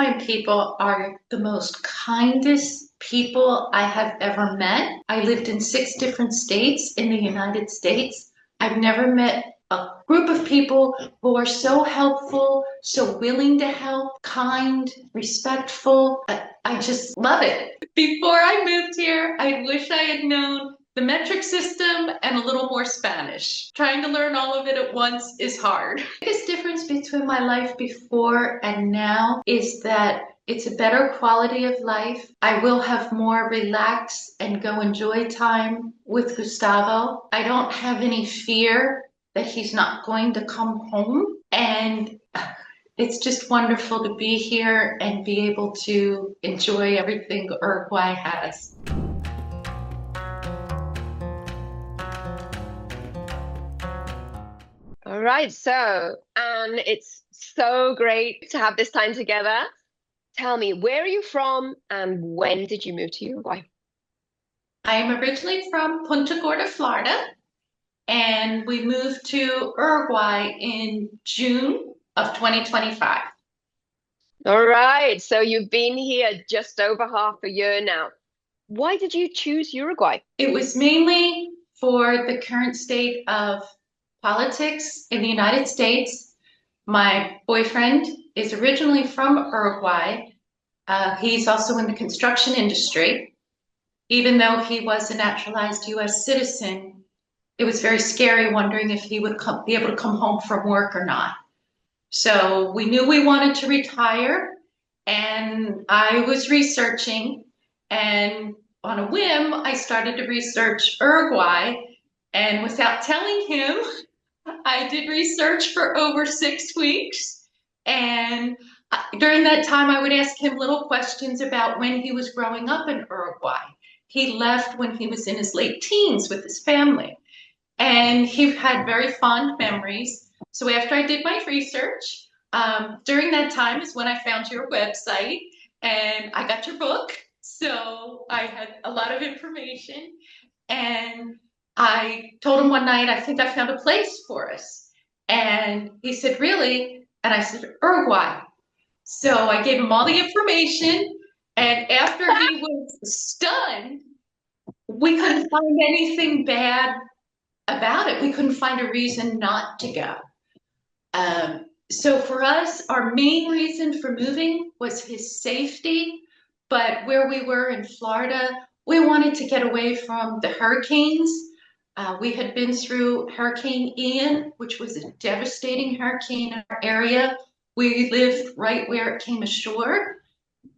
Uruguayan people are the most kindest people I have ever met. I lived in 6 different states in the United States. I've never met a group of people who are so helpful, so willing to help, kind, respectful. I just love it. Before I moved here, I wish I had known the metric system and a little more Spanish. Trying to learn all of it at once is hard. The biggest difference between my life before and now is that it's a better quality of life. I will have more relax and go enjoy time with Gustavo. I don't have any fear that he's not going to come home. And it's just wonderful to be here and be able to enjoy everything Uruguay has. All right, and it's so great to have this time together. Tell me, where are you from and when did you move to Uruguay? I am originally from Punta Gorda, Florida, and we moved to Uruguay in June of 2025. All right, so you've been here just over half a year now. Why did you choose Uruguay? It was mainly for the current state of politics in the United States. My boyfriend is originally from Uruguay. He's also in the construction industry. Even though he was a naturalized US citizen, it was very scary wondering if he would be able to come home from work or not. So we knew we wanted to retire, and I was researching, and on a whim, I started to research Uruguay, and without telling him, I did research for over 6 weeks, and during that time, I would ask him little questions about when he was growing up in Uruguay. He left when he was in his late teens with his family, and he had very fond memories. So after I did my research, during that time is when I found your website and I got your book. So I had a lot of information, and I told him one night, I think I found a place for us. And he said, really? And I said, Uruguay. So I gave him all the information, and after he was stunned, we couldn't find anything bad about it. We couldn't find a reason not to go. So for us, our main reason for moving was his safety. But where we were in Florida, we wanted to get away from the hurricanes. We had been through Hurricane Ian, which was a devastating hurricane in our area. We lived right where it came ashore,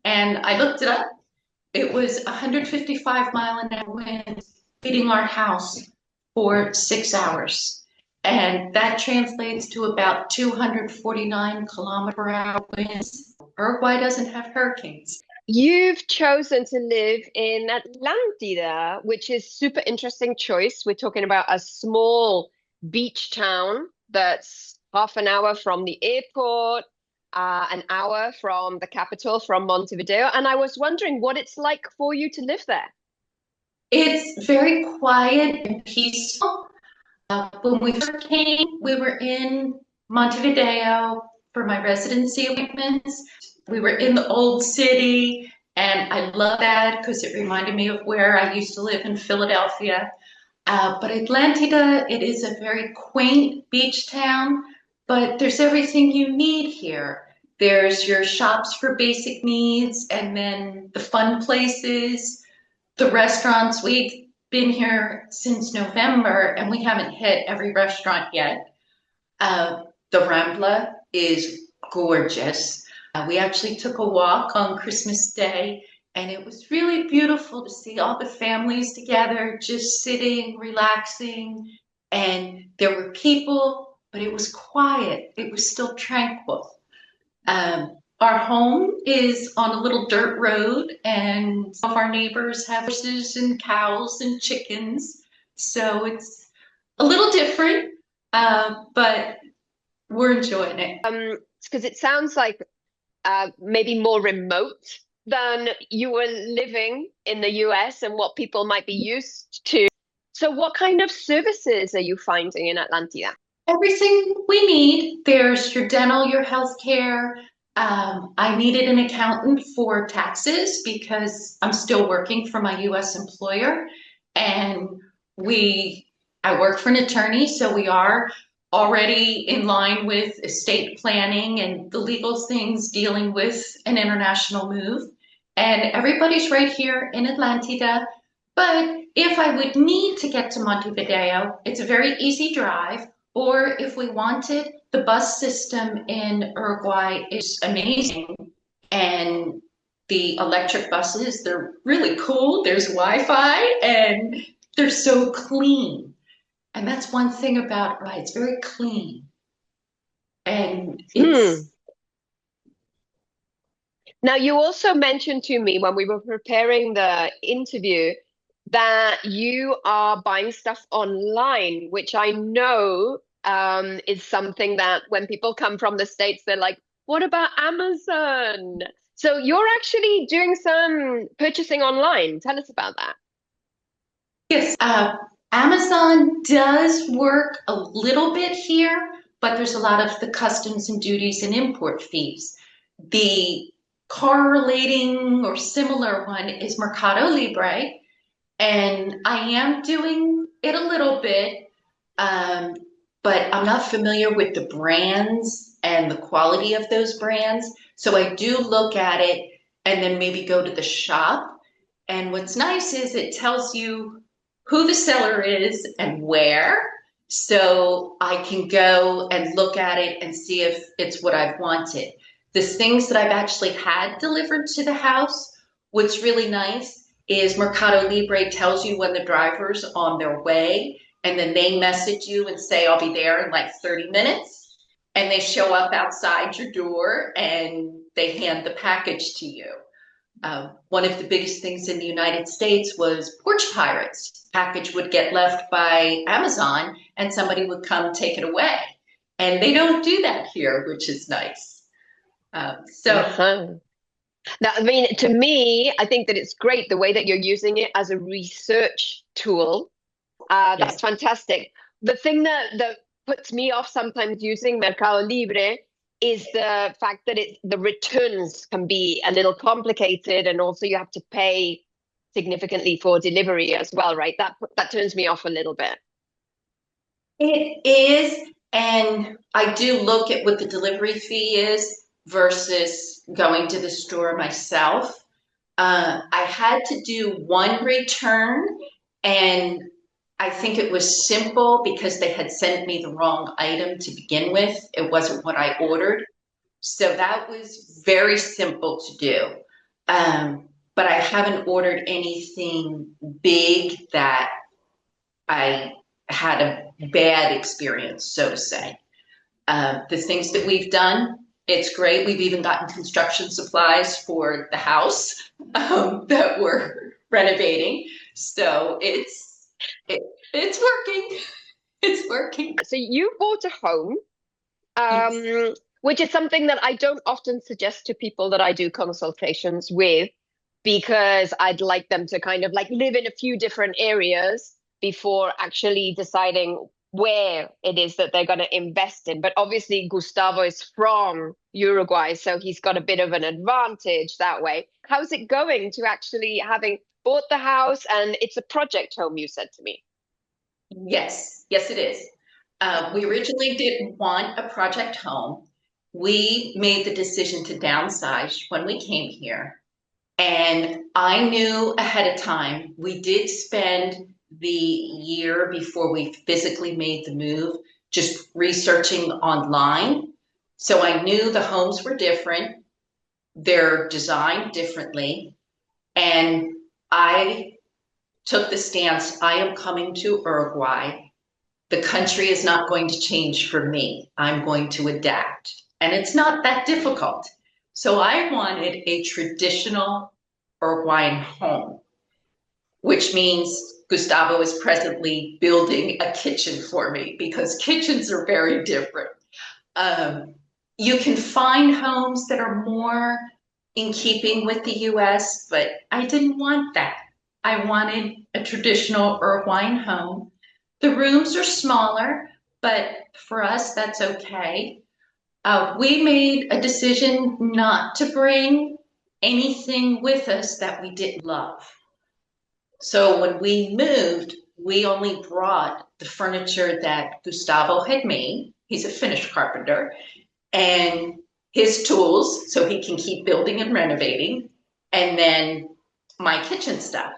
and I looked it up. It was 155-mile-an-hour winds hitting our house for 6 hours. And that translates to about 249-kilometer-per-hour winds. Uruguay doesn't have hurricanes. You've chosen to live in Atlántida, which is super interesting choice. We're talking about a small beach town that's half an hour from the airport, an hour from the capital, from Montevideo. And I was wondering what it's like for you to live there. It's very quiet and peaceful. When we first came, we were in Montevideo for my residency appointments. We were in the old city, and I love that because it reminded me of where I used to live in Philadelphia. But Atlantida, it is a very quaint beach town, but there's everything you need here. There's your shops for basic needs, and then the fun places, the restaurants. We've been here since November, and we haven't hit every restaurant yet. The Rambla is gorgeous. We actually took a walk on Christmas Day, and it was really beautiful to see all the families together, just sitting, relaxing. And there were people, but it was quiet. It was still tranquil. Our home is on a little dirt road, and some of our neighbors have horses and cows and chickens. So it's a little different, but we're enjoying it. Because it sounds like maybe more remote than you were living in the US and what people might be used to. So what kind of services are you finding in Atlantida? Everything we need. There's your dental, your health care. I needed an accountant for taxes because I'm still working for my US employer. And I work for an attorney, so we are already in line with estate planning and the legal things dealing with an international move. And everybody's right here in Atlantida. But if I would need to get to Montevideo, it's a very easy drive. Or if we wanted, the bus system in Uruguay is amazing. And the electric buses, they're really cool. There's Wi-Fi and they're so clean. And that's one thing about Uruguay, it's very clean. And Hmm. it's, Now, you also mentioned to me when we were preparing the interview that you are buying stuff online, which I know is something that when people come from the States, they're like, what about Amazon? So you're actually doing some purchasing online. Tell us about that. yes, Amazon does work a little bit here, but there's a lot of the customs and duties and import fees. The correlating or similar one is Mercado Libre, and I am doing it a little bit, um, but I'm not familiar with the brands and the quality of those brands. So I do look at it and then maybe go to the shop. And what's nice is it tells you who the seller is and where. So I can go and look at it and see if it's what I've wanted. The things that I've actually had delivered to the house, what's really nice is Mercado Libre tells you when the driver's on their way, and then they message you and say, I'll be there in like 30 minutes. And they show up outside your door and they hand the package to you. One of the biggest things in the United States was porch pirates. Package would get left by Amazon and somebody would come take it away. And they don't do that here, which is nice. So, Uh-huh. Now, I mean, to me, I think that it's great the way that you're using it as a research tool. That's yes. fantastic. The thing that puts me off sometimes using Mercado Libre is the fact that the returns can be a little complicated, and also you have to pay significantly for delivery as well, right? That turns me off a little bit. It is, and I do look at what the delivery fee is versus going to the store myself. I had to do one return, and I think it was simple because they had sent me the wrong item to begin with. It wasn't what I ordered. So that was very simple to do. But I haven't ordered anything big that I had a bad experience, so to say. The things that we've done, it's great. We've even gotten construction supplies for the house that we're renovating. So it, it's working. It's working. So you bought a home, Yes. which is something that I don't often suggest to people that I do consultations with, because I'd like them to kind of like live in a few different areas before actually deciding where it is that they're going to invest in. But obviously, Gustavo is from Uruguay, so he's got a bit of an advantage that way. How's it going to actually having bought the house, and it's a project home, you said to me? Yes. Yes, it is. We originally didn't want a project home. We made the decision to downsize when we came here. And I knew ahead of time, we did spend the year before we physically made the move just researching online. So I knew the homes were different, they're designed differently. And I took the stance I am coming to Uruguay. The country is not going to change for me. I'm going to adapt. And it's not that difficult. So I wanted a traditional Uruguayan home, which means Gustavo is presently building a kitchen for me because kitchens are very different. Um, you can find homes that are more in keeping with the US, but I didn't want that. I wanted a traditional Uruguayan home. The rooms are smaller, but for us, that's okay. We made a decision not to bring anything with us that we didn't love. So when we moved, we only brought the furniture that Gustavo had made. He's a Finnish carpenter, and his tools so he can keep building and renovating, and then my kitchen stuff.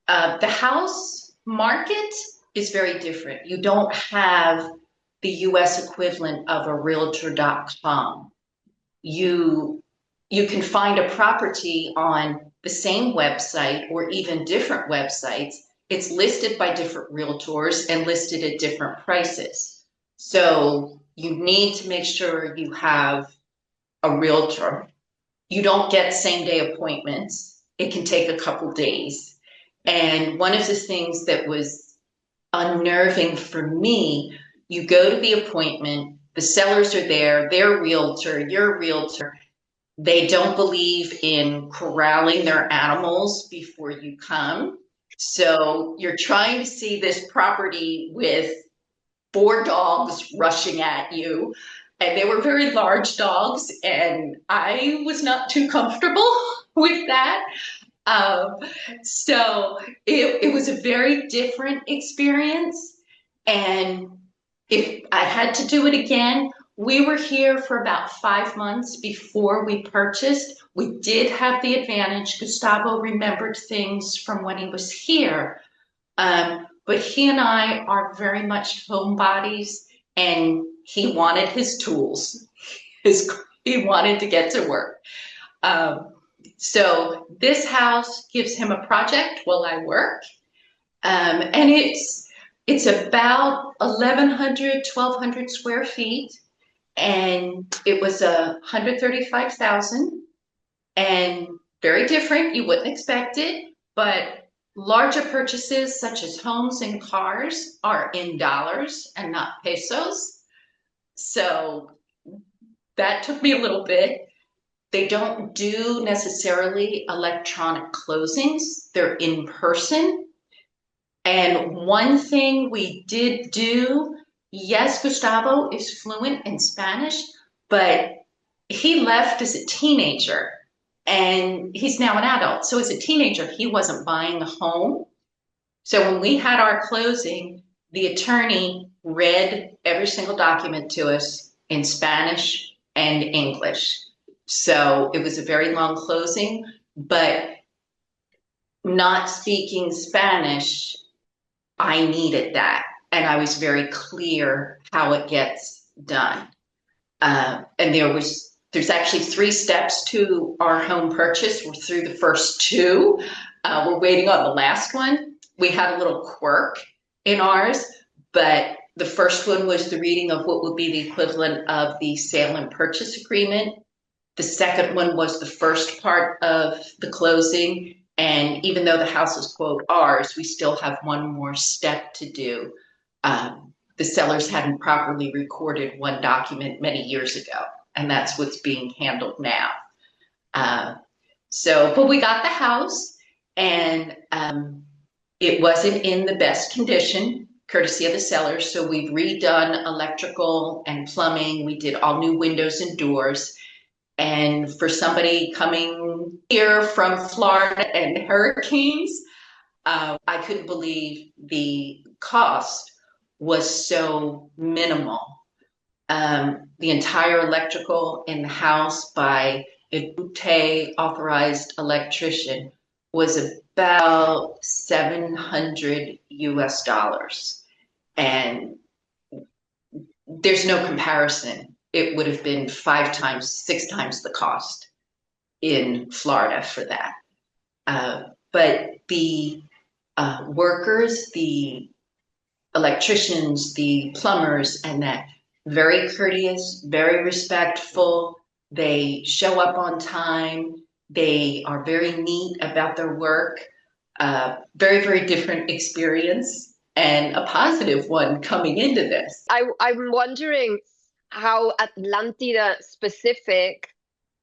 The house market is very different. You don't have the US equivalent of a realtor.com. You can find a property on the same website or even different websites. It's listed by different realtors and listed at different prices. So you need to make sure you have a realtor. You don't get same day appointments. It can take a couple days. And one of the things that was unnerving for me, you go to the appointment, the sellers are there, they're a realtor, you're a realtor. They don't believe in corralling their animals before you come. So you're trying to see this property with 4 dogs rushing at you. And they were very large dogs, and I was not too comfortable with that. Um, so it was a very different experience. And if I had to do it again, we were here for about 5 months before we purchased. We did have the advantage. Gustavo remembered things from when he was here. But he and I are very much homebodies, and he wanted his tools. He wanted to get to work. So this house gives him a project while I work. And it's about 1,100, 1,200 square feet. And it was 135,000, and very different. You wouldn't expect it, but larger purchases such as homes and cars are in dollars and not pesos. So that took me a little bit. They don't do necessarily electronic closings. They're in person. And one thing we did do, yes, Gustavo is fluent in Spanish, but he left as a teenager and he's now an adult. So as a teenager, he wasn't buying a home. So when we had our closing, the attorney read every single document to us in Spanish and English. So it was a very long closing, but not speaking Spanish, I needed that. And I was very clear how it gets done. And there's actually 3 steps to our home purchase. We're through the first 2. We're waiting on the last one. We had a little quirk in ours, but the first one was the reading of what would be the equivalent of the sale and purchase agreement. The second one was the first part of the closing. And even though the house is, quote, ours, we still have one more step to do. The sellers hadn't properly recorded one document many years ago, and that's what's being handled now. But we got the house, and it wasn't in the best condition, courtesy of the sellers. So we've redone electrical and plumbing. We did all new windows and doors. And for somebody coming here from Florida and hurricanes, I couldn't believe the cost was so minimal. The entire electrical in the house by a UT authorized electrician was about $700 US. And there's no comparison. It would have been 5 times, 6 times the cost in Florida for that. But the workers, the electricians, the plumbers, and that, very courteous, very respectful. They show up on time. They are very neat about their work. Very, very different experience, and a positive one coming into this. I'm wondering how Atlantida specific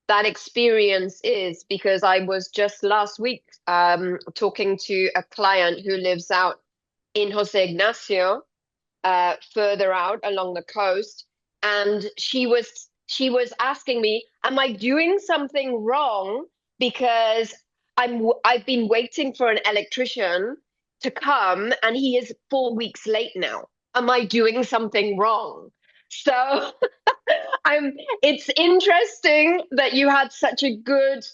that experience is, because I was just last week talking to a client who lives out in Jose Ignacio, further out along the coast, and she was she was asking me, am I doing something wrong? Because I've been waiting for an electrician to come and he is 4 weeks late now. Am I doing something wrong? So it's interesting that you had such a good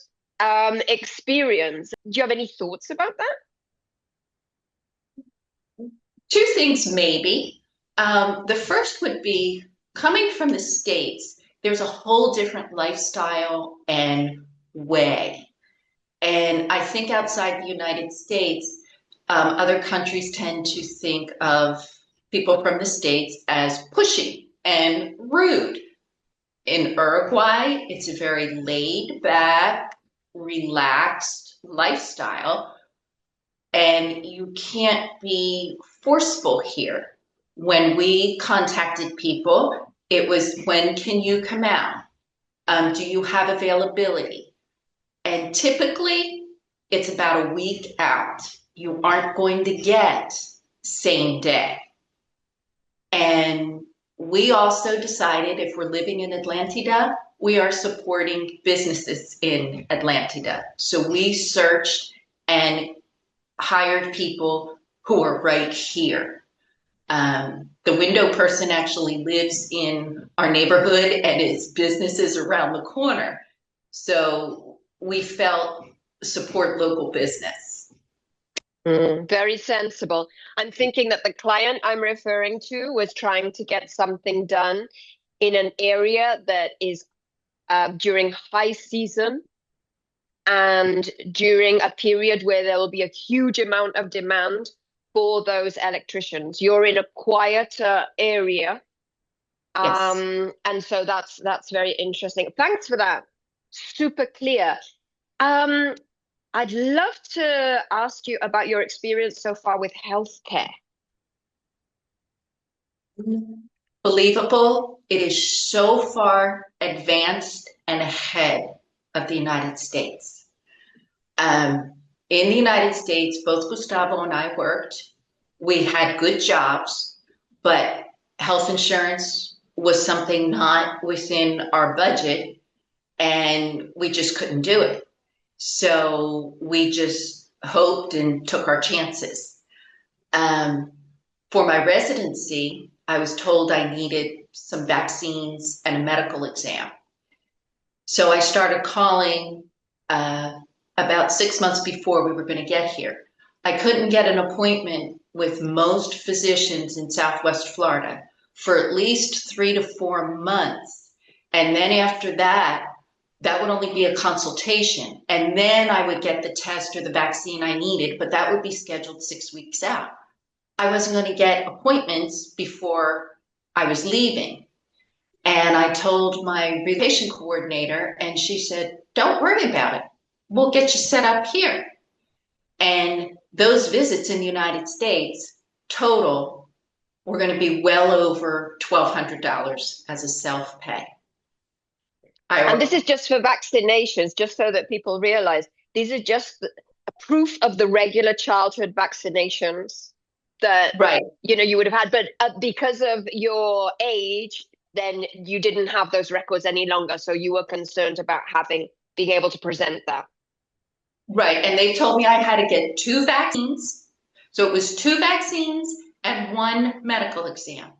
experience. Do you have any thoughts about that? Two things, maybe. The first would be coming from the States, there's a whole different lifestyle and way. And I think outside the United States, other countries tend to think of people from the States as pushy and rude. In Uruguay, it's a very laid back, relaxed lifestyle, and you can't be forceful here. When we contacted people, it was, when can you come out? Do you have availability? And typically, it's about a week out. You aren't going to get same day. And we also decided, if we're living in Atlantida, we are supporting businesses in Atlantida. So we searched and hired people who are right here. The window person actually lives in our neighborhood and his business is around the corner. So we felt support local business. Very sensible. I'm thinking that the client I'm referring to was trying to get something done in an area that is during high season and during a period where there will be a huge amount of demand for those electricians. You're in a quieter area. Yes. And so that's very interesting. Thanks for that. Super clear. I'd love to ask you about your experience so far with healthcare. Believable. It is so far advanced and ahead of the United States. In the United States, both Gustavo and I worked. We had good jobs, but health insurance was something not within our budget, and we just couldn't do it. So we just hoped and took our chances. For my residency, I was told I needed some vaccines and a medical exam. So I started calling about 6 months before we were going to get here. I couldn't get an appointment with most physicians in Southwest Florida for at least 3 to 4 months. And then after that, that would only be a consultation. And then I would get the test or the vaccine I needed, but that would be scheduled 6 weeks out. I wasn't going to get appointments before I was leaving. And I told my relocation coordinator, and she said, don't worry about it. We'll get you set up here. And those visits in the United States total were going to be well over $1,200 as a self-pay. And this is just for vaccinations, just so that people realize these are just a proof of the regular childhood vaccinations that right. You would have had. But because of your age, then you didn't have those records any longer. So you were concerned about being able to present that. Right. And they told me I had to get 2 vaccines. So it was 2 vaccines and 1 medical exam.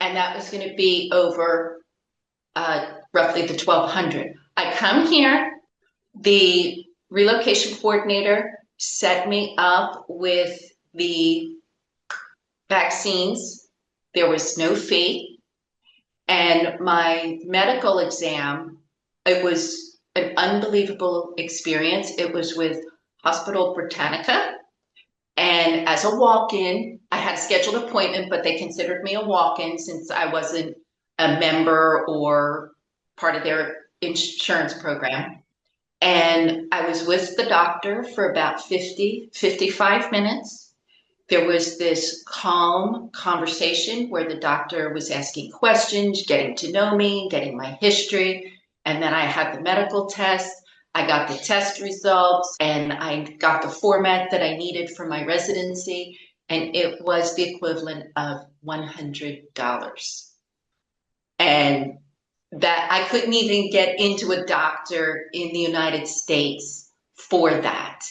And that was going to be over roughly the 1,200. I come here, the relocation coordinator set me up with the vaccines. There was no fee. And my medical exam, it was an unbelievable experience. It was with Hospital Britannica. And as a walk-in, I had a scheduled appointment, but they considered me a walk-in since I wasn't a member or part of their insurance program. And I was with the doctor for about 55 minutes. There was this calm conversation where the doctor was asking questions, getting to know me, getting my history. And then I had the medical test. I got the test results and I got the format that I needed for my residency. And it was the equivalent of $100. And that I couldn't even get into a doctor in the United States for that.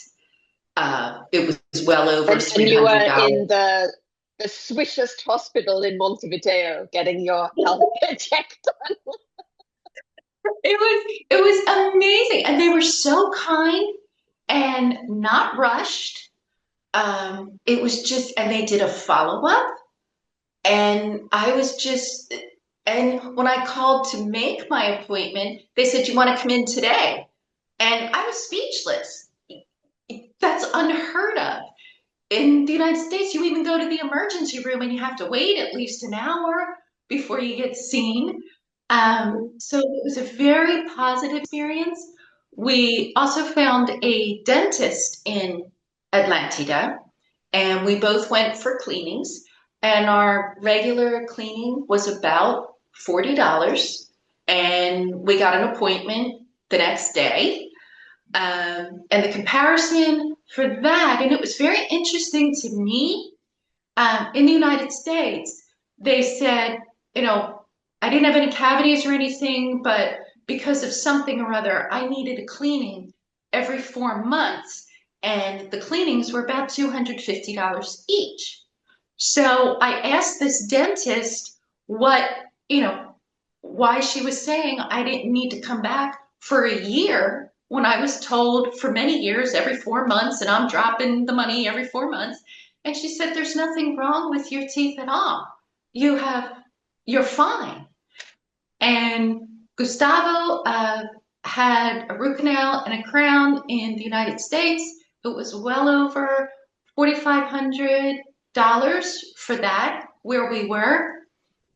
It was well over And you were $300. in the swishest hospital in Montevideo getting your healthcare check done. It was amazing, and they were so kind and not rushed. It was just, and they did a follow up, and I was just, and when I called to make my appointment, they said, "You want to come in today?" And I was speechless. That's unheard of. In the United States, you even go to the emergency room and you have to wait at least an hour before you get seen. So it was a very positive experience. We also found a dentist in Atlantida, and we both went for cleanings. And our regular cleaning was about $40, and we got an appointment the next day. And the comparison for that, and it was very interesting to me, in the United States, they said, I didn't have any cavities or anything, but because of something or other, I needed a cleaning every 4 months. And the cleanings were about $250 each. So I asked this dentist what, why she was saying I didn't need to come back for a year when I was told for many years every 4 months, and I'm dropping the money every 4 months. And she said, there's nothing wrong with your teeth at all. You're fine. And Gustavo had a root canal and a crown in the United States. It was well over $4,500 for that, where we were.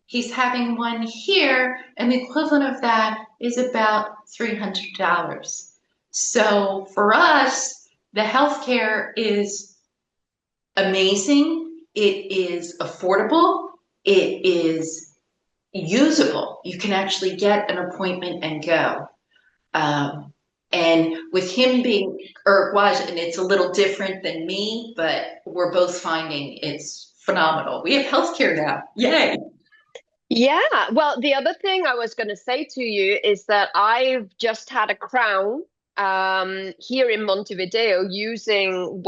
He's having one here, and the equivalent of that is about $300. So for us, the healthcare is amazing. It is affordable. It is usable. You can actually get an appointment and go. And with him being Uruguayan, and it's a little different than me, but we're both finding it's phenomenal. We have healthcare now. Yay. Yeah, well, the other thing I was going to say to you is that I've just had a crown here in Montevideo using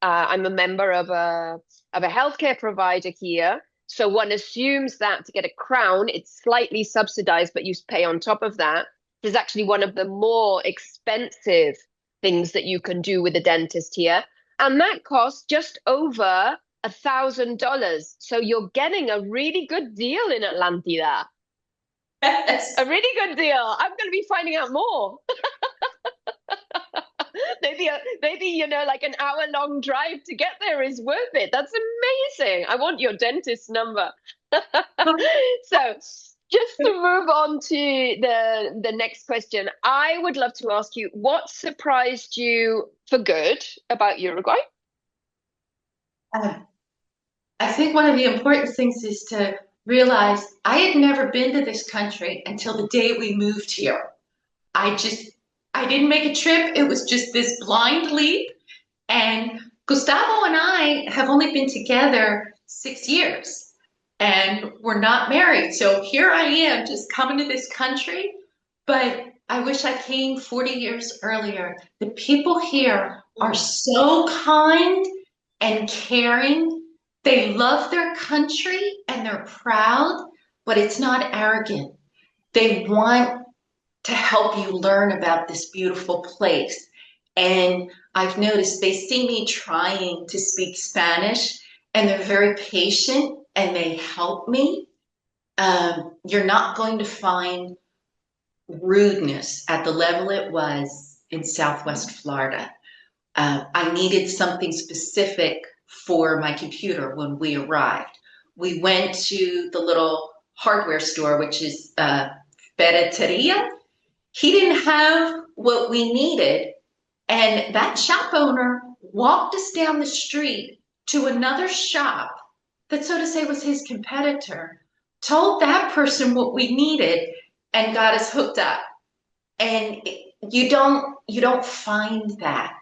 I'm a member of a healthcare provider here. So one assumes that to get a crown, it's slightly subsidized, but you pay on top of that. It's actually one of the more expensive things that you can do with a dentist here. And that costs just over $1,000. So you're getting a really good deal in Atlantida. Yes. A really good deal. I'm going to be finding out more. maybe like an hour-long drive to get there is worth it. That's amazing. I want your dentist number. So just to move on to the next question, I would love to ask you, what surprised you for good about Uruguay? Uh, I think one of the important things is to realize I had never been to this country until the day we moved here. I didn't make a trip. It was just this blind leap. And Gustavo and I have only been together 6 years, and we're not married. So here I am just coming to this country, but I wish I came 40 years earlier. The people here are so kind and caring. They love their country and they're proud, but it's not arrogant. They want to help you learn about this beautiful place. And I've noticed they see me trying to speak Spanish, and they're very patient and they help me. You're not going to find rudeness at the level it was in Southwest Florida. I needed something specific for my computer when we arrived. We went to the little hardware store, which is Ferreteria. He didn't have what we needed, and that shop owner walked us down the street to another shop that, so to say, was his competitor, told that person what we needed, and got us hooked up. And you don't find that.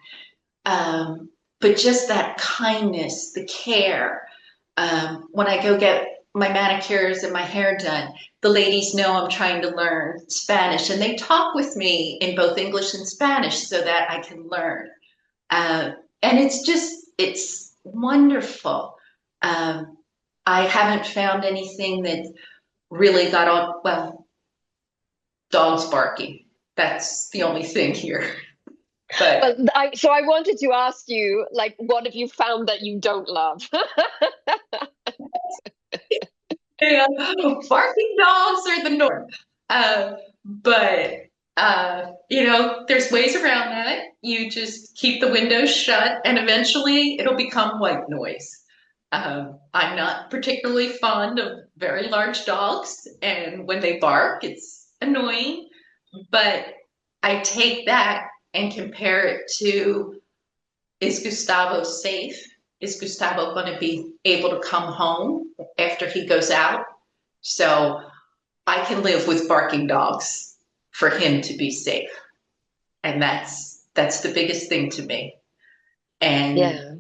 But just that kindness, the care. When I go get my manicures and my hair done, the ladies know I'm trying to learn Spanish and they talk with me in both English and Spanish so that I can learn. Uh, and it's wonderful. Um, I haven't found anything that really got on, well, dogs barking. That's the only thing here. But But so I wanted to ask you, like, what have you found that you don't love? yeah, barking dogs are the norm. But there's ways around that. You just keep the windows shut, and eventually it'll become white noise. I'm not particularly fond of very large dogs, and when they bark, it's annoying. But I take that and compare it to, is Gustavo safe? Is Gustavo going to be able to come home after he goes out? So I can live with barking dogs for him to be safe. And that's the biggest thing to me. And Yeah.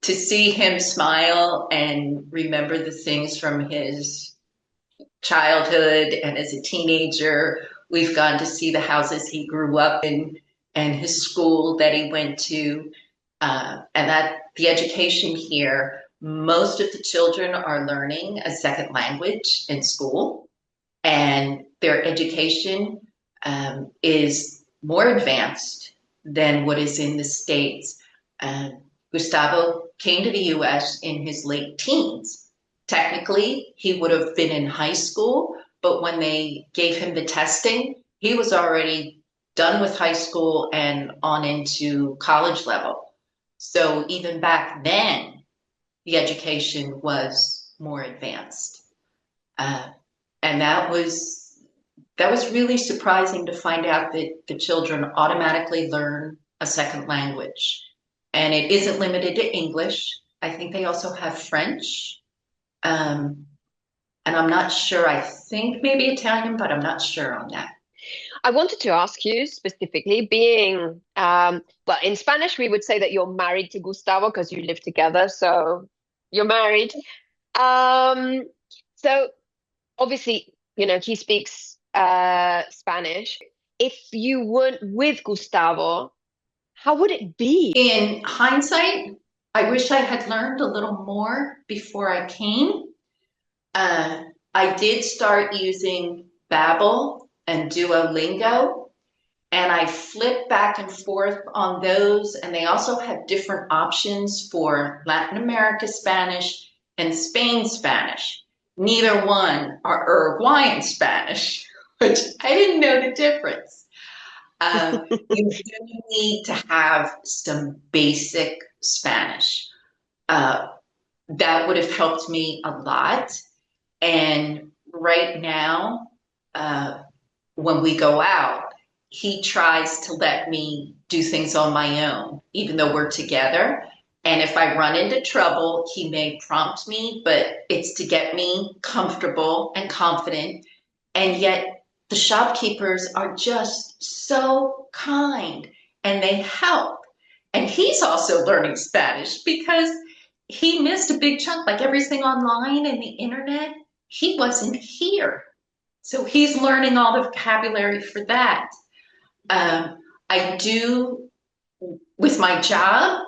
to see him smile and remember the things from his childhood and as a teenager, we've gone to see the houses he grew up in and his school that he went to. And that the education here, most of the children are learning a second language in school, and their education is more advanced than what is in the States. Gustavo came to the US in his late teens. Technically, he would have been in high school, but when they gave him the testing, he was already done with high school and on into college level. So even back then, the education was more advanced. Uh, and that was really surprising to find out that the children automatically learn a second language. And it isn't limited to English. I think they also have French. Um, and I'm not sure, I think maybe Italian, but I'm not sure on that. I wanted to ask you specifically, being, well, in Spanish, we would say that you're married to Gustavo because you live together. So you're married. Um, so obviously, he speaks Spanish. If you weren't with Gustavo, how would it be? In hindsight, I wish I had learned a little more before I came. Uh, I did start using Babbel and Duolingo, and I flipped back and forth on those. And they also have different options for Latin America Spanish and Spain Spanish. Neither one are Uruguayan Spanish, which I didn't know the difference. You do need to have some basic Spanish. Uh, that would have helped me a lot. And right now, uh, when we go out, he tries to let me do things on my own, even though we're together. And if I run into trouble, he may prompt me, but it's to get me comfortable and confident. And yet the shopkeepers are just so kind and they help. And he's also learning Spanish because he missed a big chunk, like everything online and the internet. He wasn't here. So he's learning all the vocabulary for that. I do, with my job,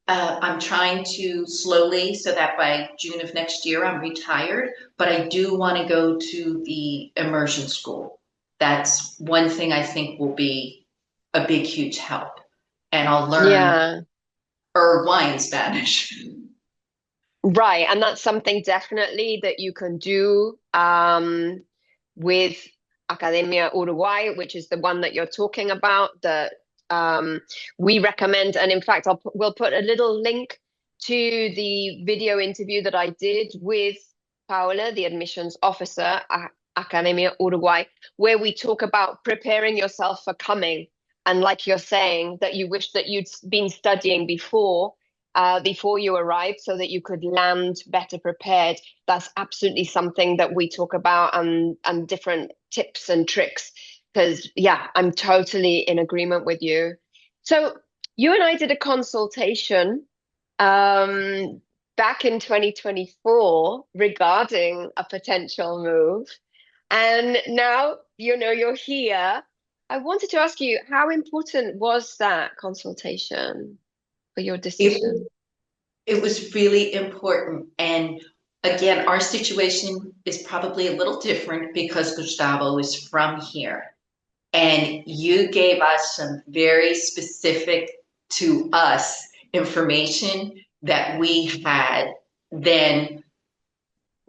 I'm trying to slowly, so that by June of next year, I'm retired, but I do want to go to the immersion school. That's one thing I think will be a big, huge help. And I'll learn Yeah, Uruguayan Spanish. right. And that's something definitely that you can do with Academia Uruguay, which is the one that you're talking about, that we recommend. And in fact, we'll put a little link to the video interview that I did with Paola, the admissions officer at Academia Uruguay, where we talk about preparing yourself for coming. And like you're saying, that you wish that you'd been studying before you arrived so that you could land better prepared. That's absolutely something that we talk about, and different tips and tricks. Because, yeah, I'm totally in agreement with you. So you and I did a consultation um, back in 2024 regarding a potential move. And now, you're here. I wanted to ask you, how important was that consultation for your It, decision? it was really important. And again, our situation is probably a little different because Gustavo is from here. And you gave us some very specific to us information that we had, then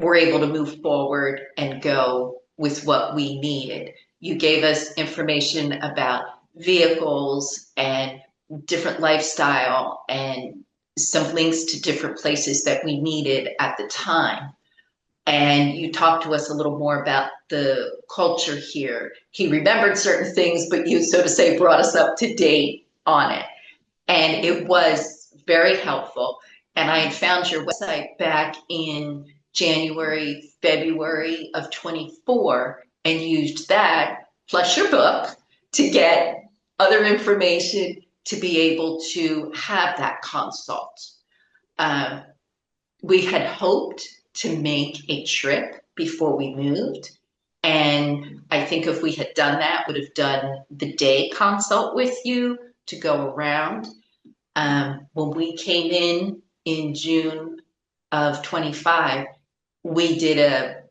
we're able to move forward and go with what we needed. You gave us information about vehicles and different lifestyle and some links to different places that we needed at the time. And you talked to us a little more about the culture here. He remembered certain things, but you, so to say, brought us up to date on it. And it was very helpful. And I had found your website back in January, February of 24, and used that plus your book to get other information to be able to have that consult. Um, we had hoped to make a trip before we moved. And I think if we had done that, would have done the day consult with you to go around. When we came in June of 25, we did a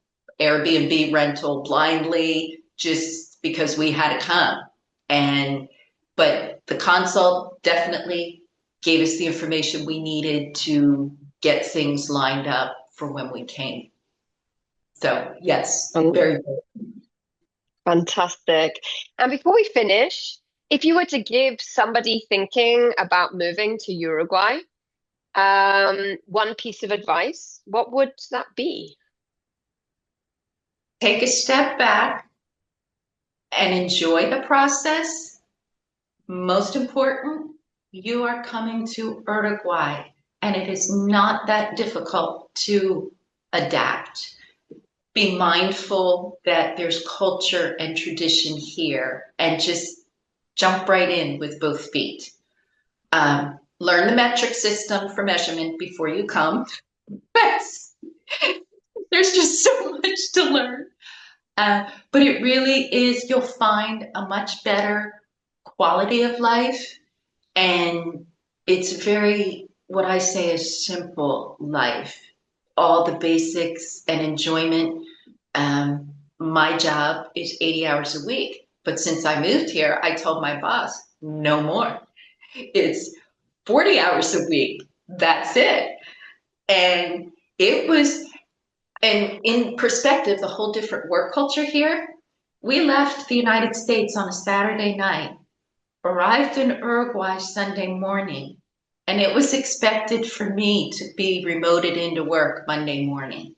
Airbnb rental blindly just because we had to come. But the consult definitely gave us the information we needed to get things lined up for when we came. So yes, very good. Fantastic. And before we finish, if you were to give somebody thinking about moving to Uruguay, one piece of advice, what would that be? Take a step back and enjoy the process. Most important, you are coming to Uruguay, and it is not that difficult to adapt. Be mindful that there's culture and tradition here, and just jump right in with both feet. Learn the metric system for measurement before you come. There's just so much to learn. But it really is, you'll find a much better quality of life. And it's very, what I say is simple life. All the basics and enjoyment. My job is 80 hours a week. But since I moved here, I told my boss, no more. It's 40 hours a week. That's it. And it was, and in perspective, the whole different work culture here. We left the United States on a Saturday night, arrived in Uruguay Sunday morning, and it was expected for me to be remoted into work Monday morning.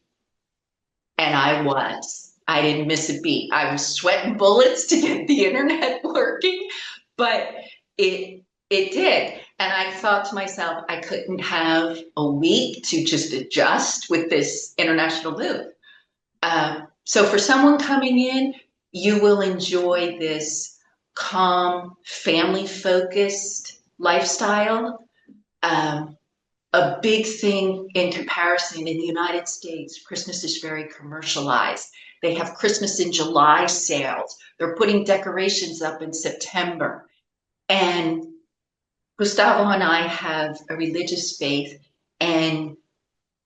And I was. I didn't miss a beat. I was sweating bullets to get the internet working, but it did. And I thought to myself, I couldn't have a week to just adjust with this international move. So for someone coming in, you will enjoy this calm, family-focused lifestyle. A big thing in comparison in the United States, Christmas is very commercialized. They have Christmas in July sales. They're putting decorations up in September. And Gustavo and I have a religious faith, and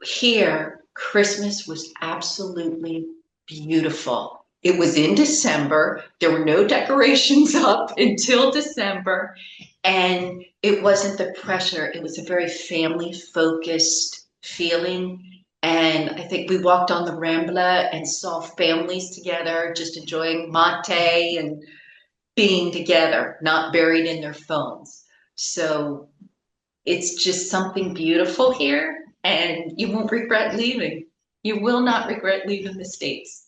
here Christmas was absolutely beautiful. It was in December. There were no decorations up until December, and it wasn't the pressure. It was a very family-focused feeling. And I think we walked on the Rambla and saw families together, just enjoying mate and being together, not buried in their phones. So it's just something beautiful here, and you won't regret leaving. You will not regret leaving the States.